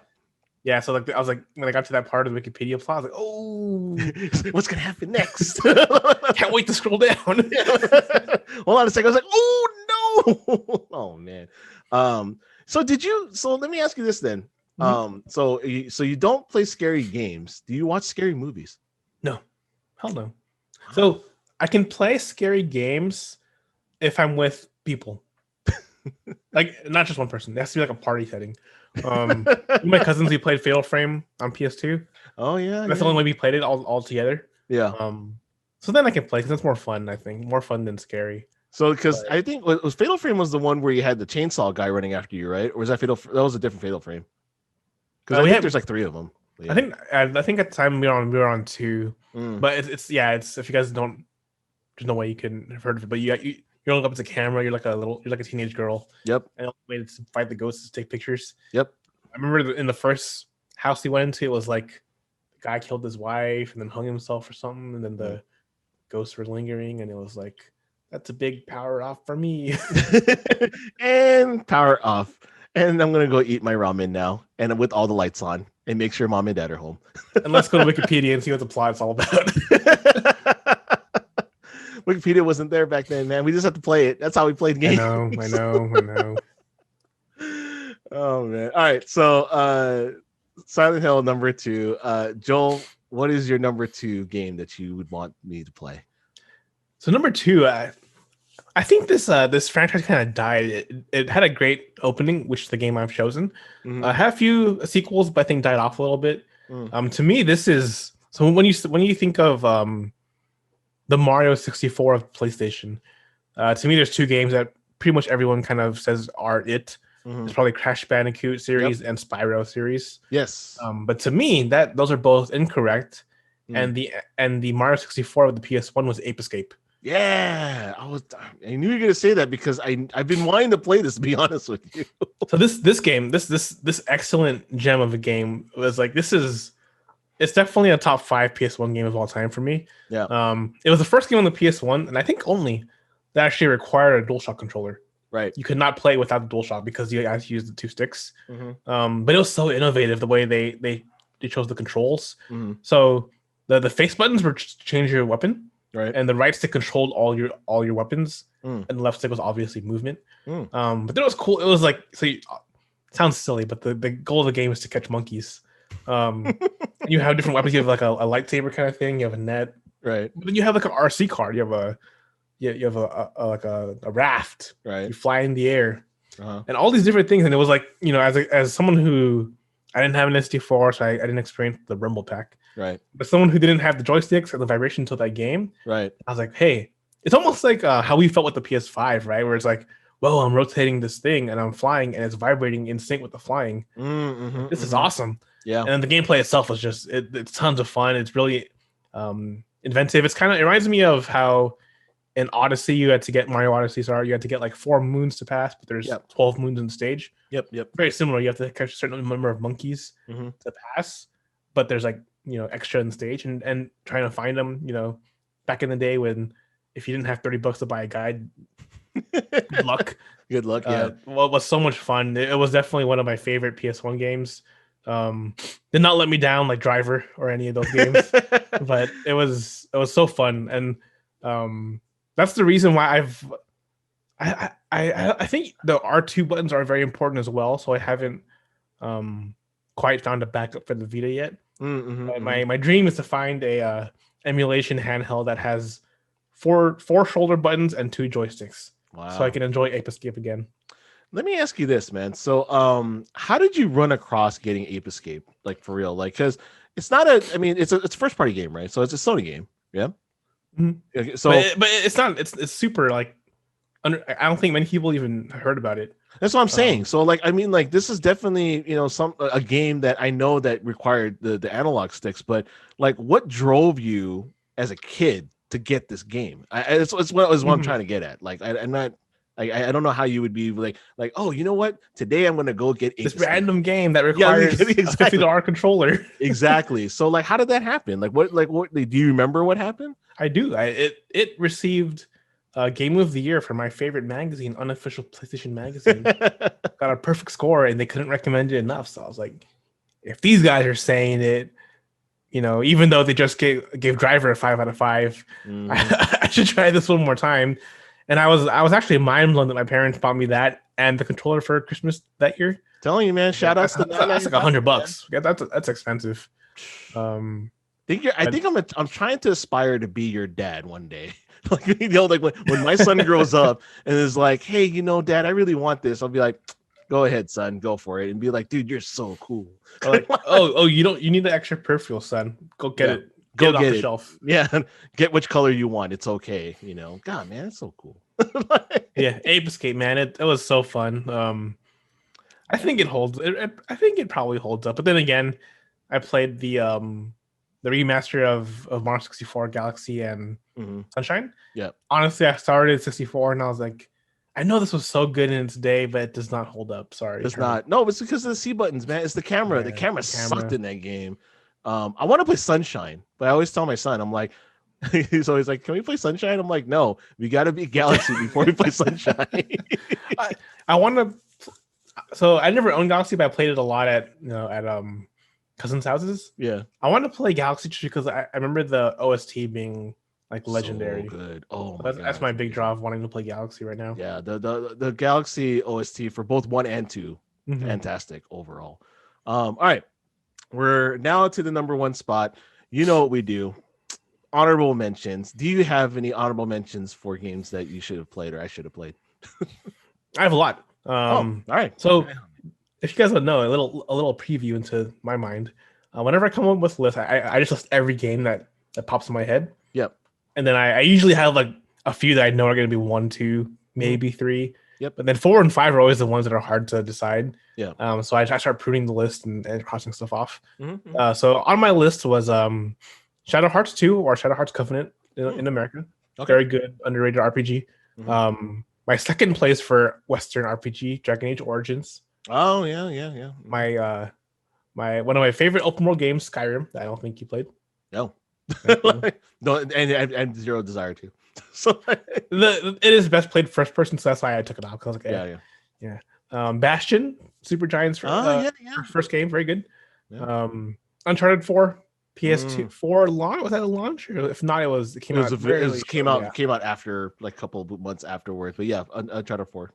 So like I was like, when I got to that part of the Wikipedia plot, I was like, oh, what's gonna happen next? Can't wait to scroll down. Hold on a second. I was like, oh no, oh man. So let me ask you this then. So you don't play scary games. Do you watch scary movies? No, hell no. So I can play scary games if I'm with people, like not just one person. It has to be like a party setting. My cousins, we played Fatal Frame on PS2. Oh yeah, that's the only way we played it all together. Yeah. So then I can play because it's more fun. I think more fun than scary. So because I think was Fatal Frame was the one where you had the chainsaw guy running after you, right? Or was that That was a different Fatal Frame. Because I think there's like 3 of them. Yeah. I think at the time we were on 2, but it's if you guys don't, there's no way you can have heard of it. But you're looking up at the camera. You're like a teenage girl. Yep. And the way to fight the ghosts is take pictures. Yep. I remember in the first house he went into, it was like the guy killed his wife and then hung himself or something, and then the ghosts were lingering, and it was like, that's a big power off for me. And power off. And I'm gonna go eat my ramen now, and with all the lights on, and make sure mom and dad are home. And let's go to Wikipedia and see what the plot's all about. Wikipedia wasn't there back then, man. We just have to play it. That's how we played games. I know. Oh man. All right. So Silent Hill number 2. Joel, what is your number 2 game that you would want me to play? So number 2, I think this franchise kind of died. It had a great opening, which is the game I've chosen. Had a few sequels, but I think died off a little bit. To me, this is when you think of the Mario 64 of PlayStation. To me, there's 2 games that pretty much everyone kind of says are it. It's probably Crash Bandicoot series and Spyro series. Yes. But to me, those are both incorrect. And the Mario 64 of the PS1 was Ape Escape. Yeah, I knew you were gonna say that because I've been wanting to play this, to be honest with you. So this game, this excellent gem of a game was like, it's definitely a top 5 PS1 game of all time for me. Yeah. It was the first game on the PS1, and I think only that actually required a DualShock controller. Right. You could not play without the DualShock because you had to use the 2 sticks. But it was so innovative the way they chose the controls. So the face buttons were to change your weapon. Right, and the right stick controlled all your weapons, and the left stick was obviously movement. But then it was cool. It was like, it sounds silly, but the goal of the game is to catch monkeys. You have different weapons. You have like a lightsaber kind of thing. You have a net, right? But then you have like an RC car. You have a raft. Right, you fly in the air, and all these different things. And it was like, as someone who I didn't have an SD4, so I didn't experience the Rumble Pack. Right. But someone who didn't have the joysticks or the vibration until that game, right? I was like, hey, it's almost like how we felt with the PS5, right? Where it's like, well, I'm rotating this thing and I'm flying and it's vibrating in sync with the flying. This is awesome. Yeah. And then the gameplay itself was just, it's tons of fun. It's really inventive. It reminds me of how in Odyssey, Mario Odyssey, you had to get like 4 moons to pass, but there's 12 moons in the stage. Yep. Very similar. You have to catch a certain number of monkeys to pass, but there's like, extra in the stage and trying to find them, back in the day when if you didn't have $30 to buy a guide, good luck. Good luck. Yeah. Well, it was so much fun. It was definitely one of my favorite PS1 games. Did not let me down like Driver or any of those games, but it was so fun. And that's the reason why I think the R2 buttons are very important as well. So I haven't quite found a backup for the Vita yet. My dream is to find a emulation handheld that has four shoulder buttons and 2 joysticks. Wow. So I can enjoy Ape Escape again. Let me ask you this, man. So how did you run across getting Ape Escape, like for real? Like, because it's not it's a first party game, right? So it's a Sony game. Yeah. Okay, so but it's not, it's super like I don't think many people even heard about it. That's what I'm saying. So this is definitely, a game that I know that required the analog sticks, but like what drove you as a kid to get this game? It's what I'm trying to get at. Like I'm not I don't know how you would be like, oh, you know what? Today I'm gonna go get this random game that requires exactly. a $50 controller. Exactly. So like, how did that happen? Like what do you remember what happened? I do. It received Game of the Year for my favorite magazine, Unofficial PlayStation Magazine. Got a perfect score, and they couldn't recommend it enough. So I was like, if these guys are saying it, even though they just gave Driver a 5 out of 5, I should try this one more time. And I was actually mind blown that my parents bought me that and the controller for Christmas that year. Telling you, man, shout outs to that's like $100. Yeah, that's expensive. I think I'm trying to aspire to be your dad one day. Like, like when my son grows up and is like, hey, Dad, I really want this. I'll be like, go ahead, son, go for it, and be like, dude, you're so cool. Like, oh, you need the extra perfume, son. Go get it. Get it off the shelf. Yeah, get which color you want. It's okay. God, man, it's so cool. Yeah, Ape Escape, man, it was so fun. I think it holds. I think it probably holds up. But then again, I played the remaster of Mario 64 Galaxy and Sunshine. Yeah. Honestly, I started 64 and I was like, I know this was so good in its day, but it does not hold up. Sorry. It's not. No, it's because of the C buttons, man. It's the camera. Yeah, the camera sucked in that game. I want to play Sunshine, but I always tell my son, I'm like, he's always like, can we play Sunshine? I'm like, no, we got to be Galaxy before we play Sunshine. I want to. So I never owned Galaxy, but I played it a lot at cousins' houses. Yeah. I want to play Galaxy just because I remember the OST being like legendary. So good. Oh, that's my big draw of wanting to play Galaxy right now. Yeah, the Galaxy OST for both 1 and 2, fantastic overall. All right, we're now to the number 1 spot. You know what we do. Honorable mentions. Do you have any honorable mentions for games that you should have played or I should have played? I have a lot. All right. So if you guys don't know, a little preview into my mind. Whenever I come up with a list, I just list every game that pops in my head. Yep. And then I usually have like a few that I know are going to be 1, 2, maybe 3. Yep. But then 4 and 5 are always the ones that are hard to decide. Yeah. So I start pruning the list and crossing stuff off. So on my list was Shadow Hearts 2 or Shadow Hearts Covenant in America. Okay. Very good, underrated RPG. My second place for Western RPG, Dragon Age Origins. Oh yeah. My one of my favorite open world games, Skyrim. That I don't think you played. No. No, and zero desire to. So it is best played first person, so that's why I took it off. Because yeah. Bastion, Super Giants first game, very good. Yeah. Uncharted 4, PS2 4 launch. Was that a launch? Or if not, it came out after like a couple of months afterwards. But yeah, Uncharted 4.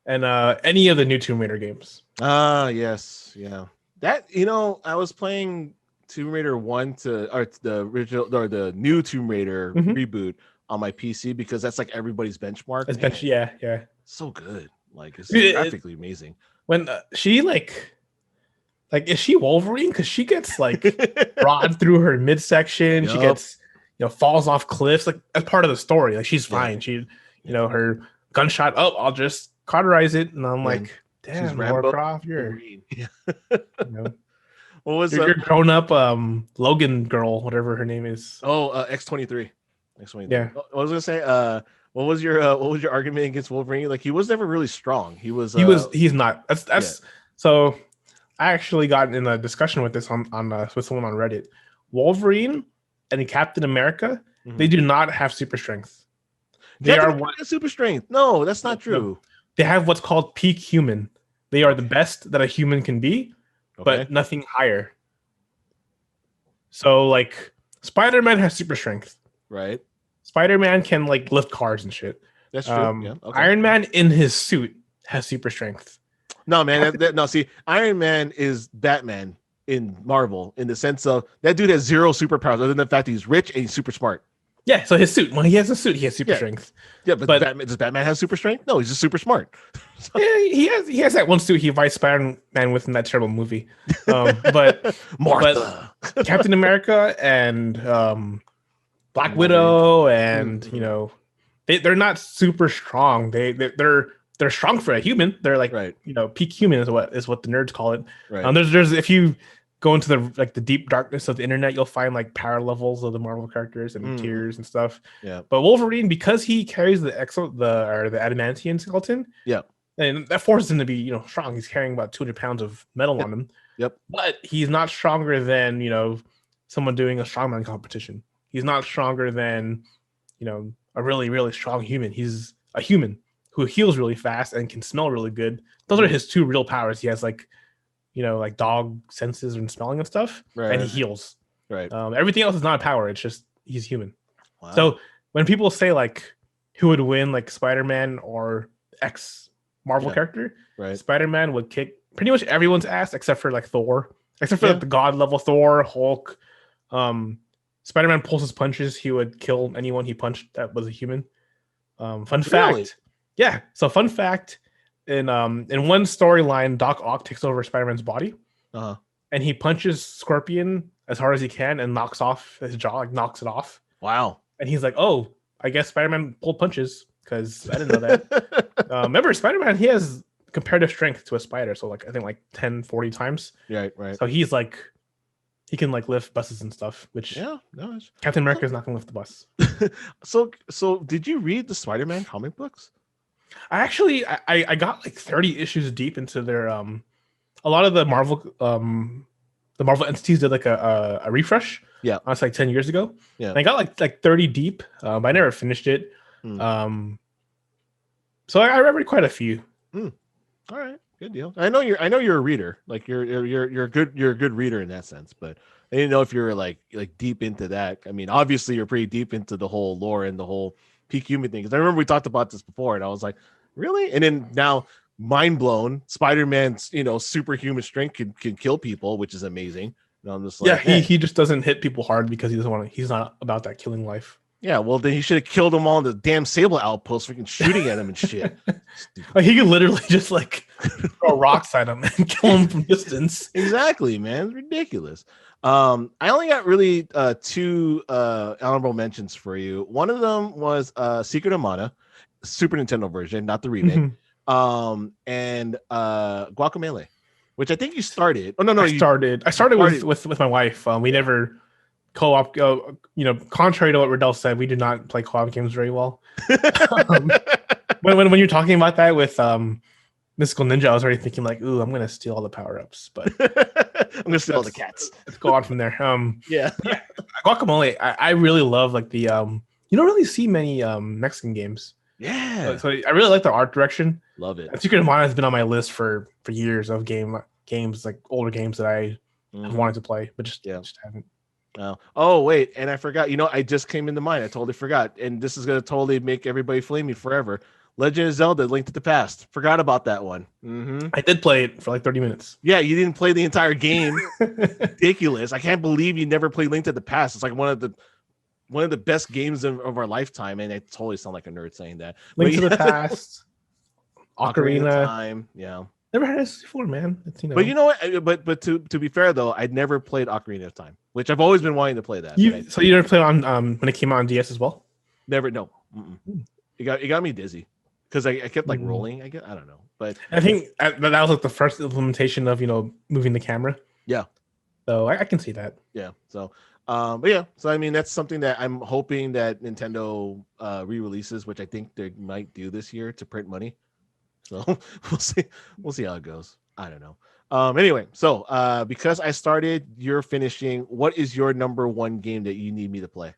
And any of the new Tomb Raider games. Yes, yeah. That I was playing Tomb Raider 1 or the original or the new Tomb Raider reboot on my PC because that's like everybody's benchmark. Yeah. So good. Like it's graphically amazing. When she like is she Wolverine? Because she gets like rod through her midsection. She gets falls off cliffs. Like that's part of the story. Like she's fine. She her gunshot. Oh, I'll just cauterize it. And I'm like, damn, Lara Croft, you're what was your grown up Logan girl, whatever her name is. X23. Yeah. I was gonna say, what was your argument against Wolverine? Like he was never really strong. He's not. That's so I actually got in a discussion with this on with someone on Reddit. Wolverine and Captain America, they do not have super strength. They are super strength. No, that's not true. No. They have what's called peak human. They are the best that a human can be, but nothing higher. So like Spider-Man has super strength. Right. Spider-Man can like lift cars and shit. That's true. Iron Man in his suit has super strength. No, man. No, see, Iron Man is Batman in Marvel in the sense of that dude has zero superpowers other than the fact that he's rich and he's super smart. Yeah, so his suit, when he has a suit, he has super strength. Yeah, but does Batman have super strength? No, he's just super smart. Yeah, he has that one suit he fights Spider-Man with in that terrible movie. But Martha. But Captain America and Black Widow and they're not super strong. They're strong for a human. They're like peak human is what the nerds call it. Right. There's if you go into the deep darkness of the internet, you'll find like power levels of the Marvel characters and tiers and stuff. Yeah. But Wolverine, because he carries the adamantium skeleton, yeah, and that forces him to be strong. He's carrying about 200 pounds of metal on him. Yep. But he's not stronger than someone doing a strongman competition. He's not stronger than a really, really strong human. He's a human who heals really fast and can smell really good. Those are his two real powers. He has like dog senses and smelling and stuff, and he heals. Right. Everything else is not a power. It's just he's human. Wow. So when people say like who would win, like Spider-Man or X Marvel character, right? Spider-Man would kick pretty much everyone's ass except for like Thor, except for like, the god level Thor, Hulk. Spider-Man pulls his punches. He would kill anyone he punched that was a human. Fun fact. Yeah. So fun fact, in one storyline, Doc Ock takes over Spider-Man's body, and he punches Scorpion as hard as he can and knocks off his jaw, like knocks it off. Wow. And he's like, "Oh, I guess Spider-Man pulled punches because I didn't know that." Remember, Spider-Man, he has comparative strength to a spider, so like I think like 10, 40 times. Right. So he's like, he can like lift buses and stuff, which Captain America is not gonna lift the bus. So did you read the Spider-Man comic books? I got like 30 issues deep into their a lot of the Marvel entities did like a refresh. Yeah. That's like 10 years ago. Yeah. And I got like 30 deep. But I never finished it. So I read quite a few. All right. Good deal. I know you're a reader. Like you're a good reader in that sense, but I didn't know if you're like deep into that. I mean, obviously you're pretty deep into the whole lore and the whole peak human thing. Because I remember we talked about this before, and I was like, really? And then now, mind blown. Spider-Man's superhuman strength can kill people, which is amazing. And I'm just like, he just doesn't hit people hard because he doesn't want to. He's not about that killing life. Yeah, well then he should have killed them all in the damn Sable outpost, freaking shooting at him and shit. Like, he could literally just like throw rocks at him and kill him from distance. Exactly, man. It's ridiculous. I only got really two honorable mentions for you. One of them was Secret of Mana, Super Nintendo version, not the remake. And Guacamelee, which I think you started. Oh no, I started with my wife. We never co-op. Contrary to what Riddell said, we did not play co-op games very well. When you're talking about that with Mystical Ninja, I was already thinking like, ooh, I'm gonna steal all the power-ups, but I'm gonna steal all the cats. Let's go on from there. Yeah. Guacamelee, I really love like the you don't really see many Mexican games. Yeah. So I really like the art direction. Love it. And Secret of Mana has been on my list for years of games like older games that I have wanted to play, but just haven't. Oh wait, and I forgot. I just came into mind. I totally forgot, and this is gonna totally make everybody flame me forever. Legend of Zelda: Link to the Past. Forgot about that one. I did play it for like 30 minutes. Yeah, you didn't play the entire game. Ridiculous! I can't believe you never played Link to the Past. It's like one of the best games of our lifetime, and I totally sound like a nerd saying that. Link to the Past, Ocarina Time. Yeah. Never had this before, man. But you know what? But to be fair though, I'd never played Ocarina of Time, which I've always been wanting to play that. So you never played on when it came out on DS as well? Never. No. It got me dizzy because I kept like rolling. I don't know, but I think that was like the first implementation of moving the camera. Yeah. So I can see that. Yeah. So. But yeah. So I mean, that's something that I'm hoping that Nintendo re-releases, which I think they might do this year to print money. So we'll see how it goes. I don't know. Anyway, so because I started, you're finishing. What is your number one game that you need me to play?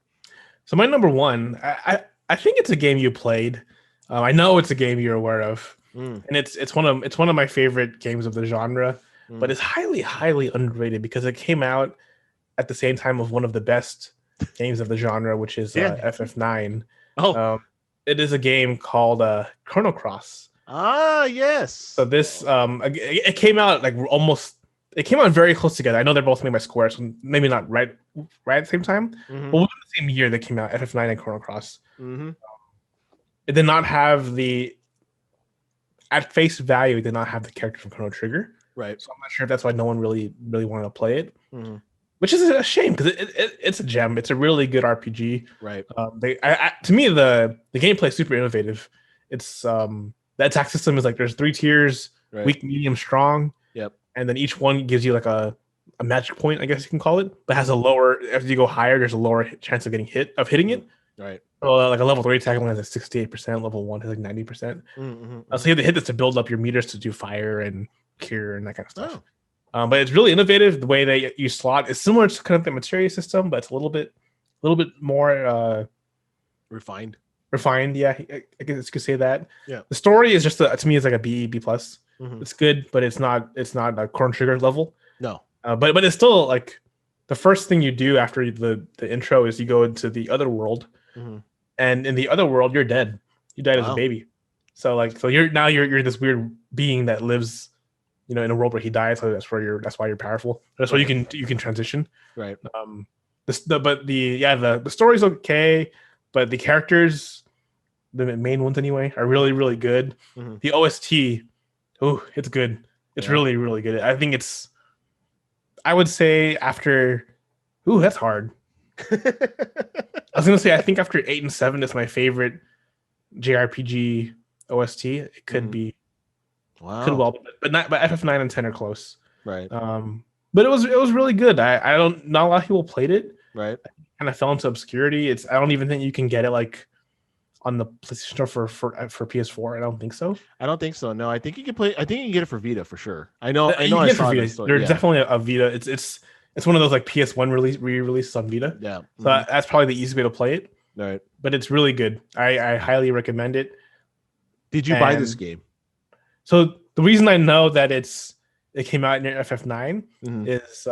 So my number one, I think it's a game you played. I know it's a game you're aware of, and it's one of my favorite games of the genre. But it's highly underrated because it came out at the same time of one of the best games of the genre, which is FF9. It is a game called Chrono Cross. Ah, yes. So this it came out like it came out very close together. I know they're both made by Square, so maybe not right at the same time, but within the same year they came out, FF9 and Chrono Cross. It did not have at face value, it did not have the character from Chrono Trigger. Right. So I'm not sure if that's why no one really wanted to play it. Which is a shame because it's a gem. It's a really good RPG. Right. To me, the gameplay is super innovative. It's the attack system is like there's 3 tiers: weak, medium, strong. Yep. And then each one gives you like a a magic point, I guess you can call it, but has a lower. As you go higher, there's a lower chance of hitting it. Right. So like a level 3 attack only has a 68%. Level 1 has like 90%. So you have to hit this to build up your meters to do fire and cure and that kind of stuff. But it's really innovative. The way that you slot is similar to kind of the materia system, but it's a little bit more refined. Yeah, I guess you could say that. Yeah. The story is just to me, it's like a B plus. It's good, but it's not a Chrono Trigger level. No. But it's still like the first thing you do after the intro is you go into the other world, and in the other world you're dead. You died as a baby. So you're this weird being that lives, in a world where he dies. So that's why you're powerful. That's why you can transition. Right. The story's okay, but the characters, the main ones anyway, are really, really good. The OST, it's good. It's really, really good. I would say after, that's hard. I was gonna say I think after 8 and 7 is my favorite JRPG OST. It could be, but FF9 and 10 are close. Right. But it was really good. Not a lot of people played it. Right. Kind of fell into obscurity. I don't even think you can get it like on the PlayStation Store for PS4. I don't think so. I don't think so. No, I think you can play. I think you can get it for Vita for sure. I know. I saw it. There's definitely a Vita. It's one of those like PS1 re-releases on Vita. Yeah. So that's probably the easiest way to play it. Right. But it's really good. I highly recommend it. Did you buy this game? So the reason I know that it came out in FF9 is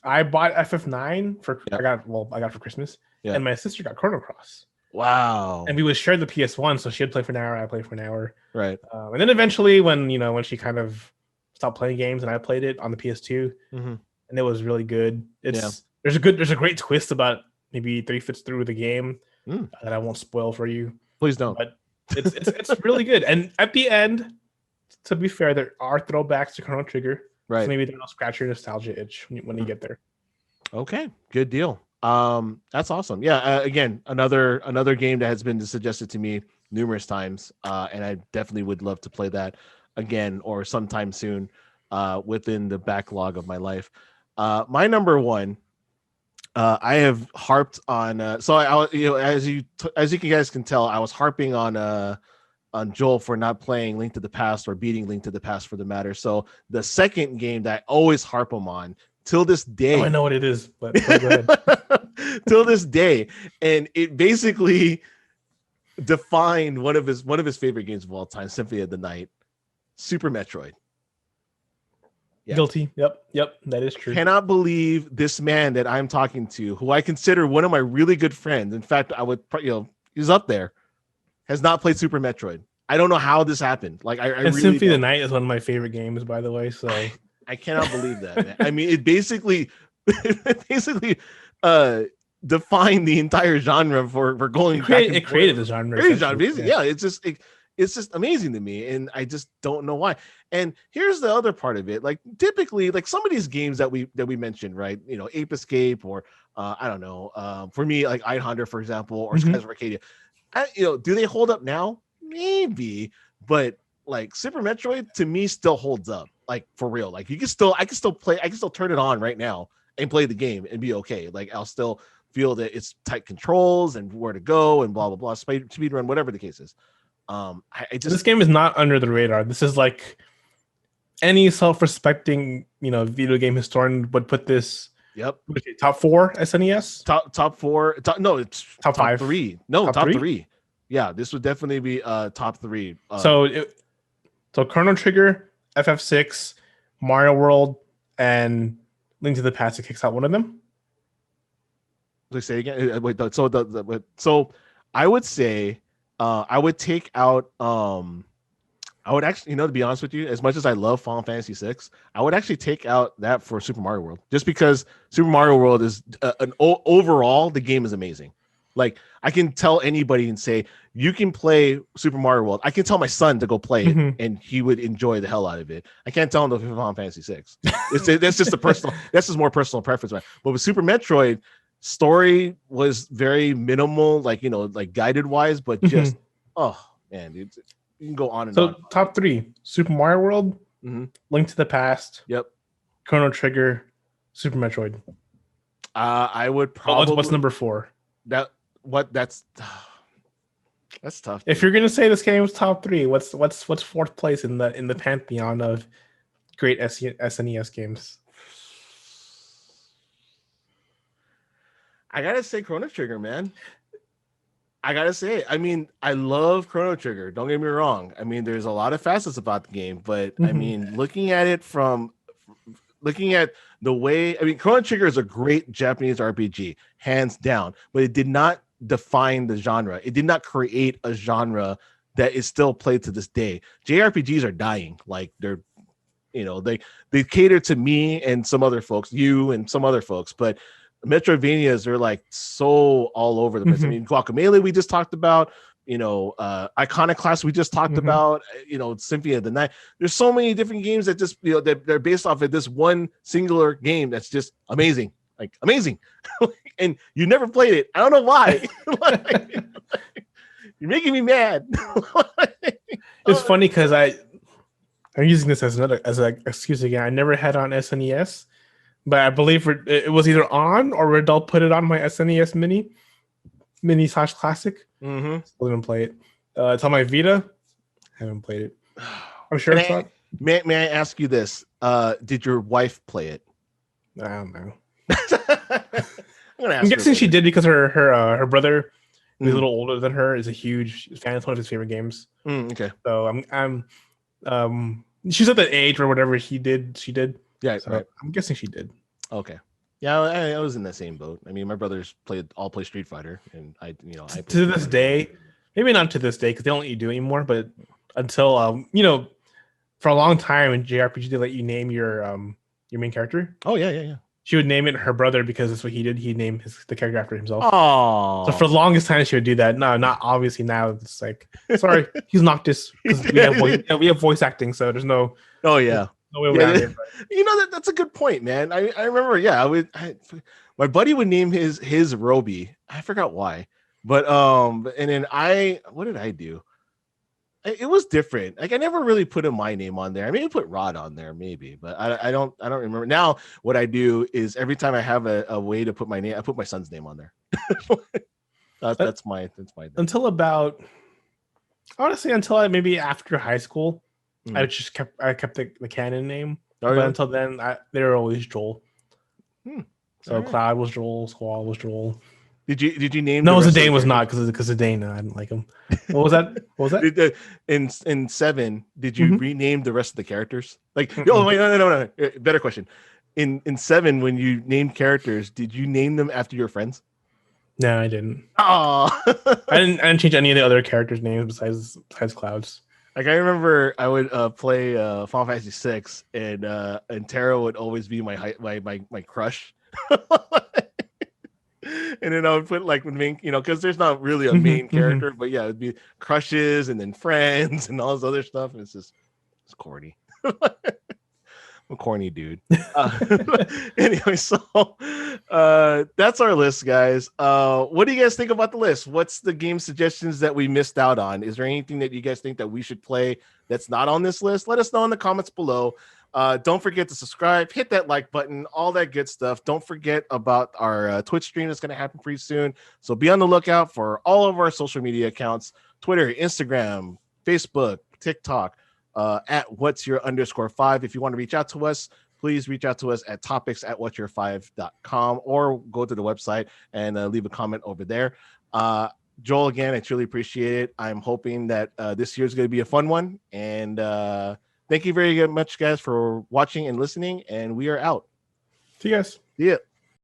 I bought FF9 I got for Christmas, and my sister got Chrono Cross. Wow. And we would share the PS1, so she'd play for an hour, I played for an hour. Right. And then eventually when she kind of stopped playing games and I played it on the PS2, and it was really good. There's a great twist about maybe 3/5 through the game that I won't spoil for you. Please don't. But it's really good. And at the end, to be fair, there are throwbacks to Chrono Trigger. Right. So maybe they'll scratch your nostalgia itch when you get there. Okay. Good deal. That's awesome. Yeah. Again, another game that has been suggested to me numerous times, and I definitely would love to play that again or sometime soon, within the backlog of my life. My number one, I have harped on. So I, as you guys can tell, I was harping on Joel for not playing Link to the Past or beating Link to the Past for the matter. So the second game that I always harp him on till this day. I know what it is, but go ahead. Till this day, and it basically defined one of his favorite games of all time, Symphony of the Night, Super Metroid. Yeah. Guilty. Yep, that is true. Cannot believe this man that I'm talking to, who I consider one of my really good friends. In fact, I would, he's up there, has not played Super Metroid. I don't know how this happened. Like, I really Symphony of the Night is one of my favorite games, by the way. So I cannot believe that, man. I mean, it basically defined the entire genre for going back. It created the genre. Basically. Yeah, it's just amazing to me, and I just don't know why. And here's the other part of it. Like, typically, like some of these games that we mentioned, right? Ape Escape, or I don't know. For me, like Iconoclast, for example, or Skies of Arcadia. Do they hold up now? Maybe, but like Super Metroid to me still holds up. Like, for real. Like, I can still play. I can still turn it on right now and play the game and be okay. Like, I'll still feel that it's tight controls and where to go and blah blah blah. Speed run, whatever the case is. This game is not under the radar. This is like any self-respecting, video game historian would put this. Yep. Top 4 SNES. Top 4. No, it's top 5. 3. No, top 3. Yeah, this would definitely be top 3. So Chrono Trigger, FF6, Mario World, and Link to the Past. It kicks out one of them. Let's say again. Wait, so I would say I would take out. I would actually, to be honest with you, as much as I love Final Fantasy VI, I would actually take out that for Super Mario World, just because Super Mario World is overall the game is amazing. Like, I can tell anybody and say, you can play Super Mario World. I can tell my son to go play it, and he would enjoy the hell out of it. I can't tell him to play Final Fantasy VI. That's just that's just more personal preference. Right? But with Super Metroid, story was very minimal, like guided wise, but just oh man, dude, you can go on and on. So top 3: Super Mario World, Link to the Past, yep, Chrono Trigger, Super Metroid. I would probably. What's number 4? That's tough. If you're gonna say this game was top 3, what's 4th place in the pantheon of great SNES games? I gotta say Chrono Trigger, man. I gotta say it. I mean, I love Chrono Trigger. Don't get me wrong. I mean, there's a lot of facets about the game, but I mean, looking at the way, I mean, Chrono Trigger is a great Japanese RPG, hands down, but it did not define the genre. It did not create a genre that is still played to this day. JRPGs are dying. Like they're, they cater to me and some other folks, you and some other folks, but Metroidvanias are like so all over the place. I mean, Guacamelee we just talked about, Iconoclast we just talked about, Symphony of the Night. There's so many different games that just they're based off of this one singular game that's just amazing, like amazing. And you never played it. I don't know why. You're making me mad. It's funny because I'm using this as an excuse again. I never had on SNES. But I believe it was either on or Redall put it on my SNES mini/classic. Still didn't play it. It's on my Vita. Haven't played it. I'm sure it's on. May I ask you this? Did your wife play it? I don't know. I'm guessing she did because her brother, who's a little older than her, is a huge fan. It's one of his favorite games. Okay. So she's at the age where whatever she did. Yeah, so right. I'm guessing she did. Okay. Yeah, I was in that same boat. I mean, my brothers all play Street Fighter, and I to this day, maybe not to this day because they don't let you do it anymore. But until for a long time in JRPG, they let you name your main character. Oh yeah. She would name it her brother because that's what he did. He named the character after himself. Oh. So for the longest time, she would do that. No, not obviously now. It's like, sorry, he's Noctis because we have voice acting, so there's no. Oh yeah. No way around it. That's a good point, man. I remember. Yeah, my buddy would name his Roby. I forgot why, but and then what did I do? It was different. Like I never really put my name on there. I maybe put Rod on there, maybe, but I don't remember. Now what I do is every time I have a way to put my name, I put my son's name on there. That's my thing. Until about, honestly, until maybe after high school. I kept the canon name, but until then, they were always Joel. So Cloud was Joel, Squall was Joel. Did you name? No, Zidane was not because Zidane. I didn't like him. What was that? In 7, did you rename the rest of the characters? Like, no. Better question. In 7, when you named characters, did you name them after your friends? No, I didn't. Oh, I didn't change any of the other characters' names besides Cloud's. Like I remember, I would play Final Fantasy 6, and Tara would always be my crush. And then I would put like main, because there's not really a main character, but yeah, it'd be crushes and then friends and all this other stuff. And it's corny. I'm a corny dude. Anyway, so that's our list, guys. What do you guys think about the list? What's the game suggestions that we missed out on? Is there anything that you guys think that we should play that's not on this list? Let us know in the comments below. Don't forget to subscribe, hit that like button, all that good stuff. Don't forget about our Twitch stream that's going to happen pretty soon. So be on the lookout for all of our social media accounts: Twitter, Instagram, Facebook, TikTok, at what's your _5. If you want to reach out to us, please reach out to us at topics@what'syour5.com or go to the website and leave a comment over there. Joel, again, I truly appreciate it. I'm hoping that this year is going to be a fun one. And thank you very much, guys, for watching and listening. And we are out. See you guys. See ya.